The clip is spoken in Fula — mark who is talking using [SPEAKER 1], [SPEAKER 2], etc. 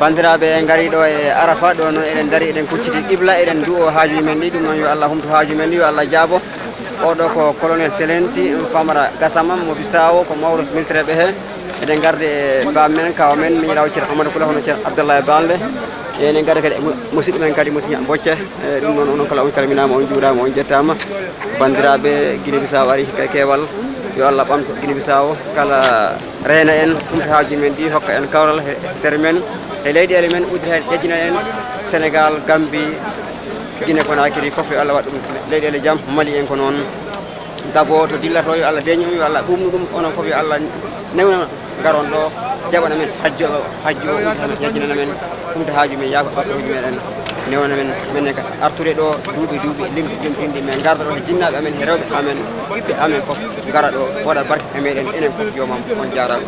[SPEAKER 1] bandiraɓe ngari ɗo e Arafa ɗo noon eɗen dari eɗen kucciti qibla eɗen du'o haajuji men ɗi ɗum noon yo Allah humto haajuji men ɗi yo Allah jaabo oɗo ko colonel Telenti Famara Gassama mo Bissau ko mawɗo militaire ɓe he eɗen garde e bammen kaw men miñirawo ceerno Amadou Kula hono ceerno Abdoulaye Balde enen garde kadi musidɗo men kadi Moussa Bocce ɗum noon onon kala on calminama on juurama on jettama bandiraɓe Guinée Bissau ari kewal yo Allah ɓamto Guinée Bissau kala reena en humto haajuji men ɗi hokka en kawral e tere men e leyɗele men udita hen ƴejjina en Sénégal Gambie Guinée Conakry foof yo Allah waɗ ɗum leyɗele jaam Mali en ko noon Gabo to dillato yo Allah deñum yo Allah ɓumnu ɗum onon foof yo Allah newna garon ɗo jaɓana men hajjo ƴejjinana men humto haaju men yaako ɓaɓɓoji meɗen newna men menne ka artude ɗo duuɓi limɗinɗi men garda ɗo e jinnaɓe amen e rewɓe amen ɓiɓɓe amen foof gara ɗo waɗa barke e meɗen enen foof jomam on jarama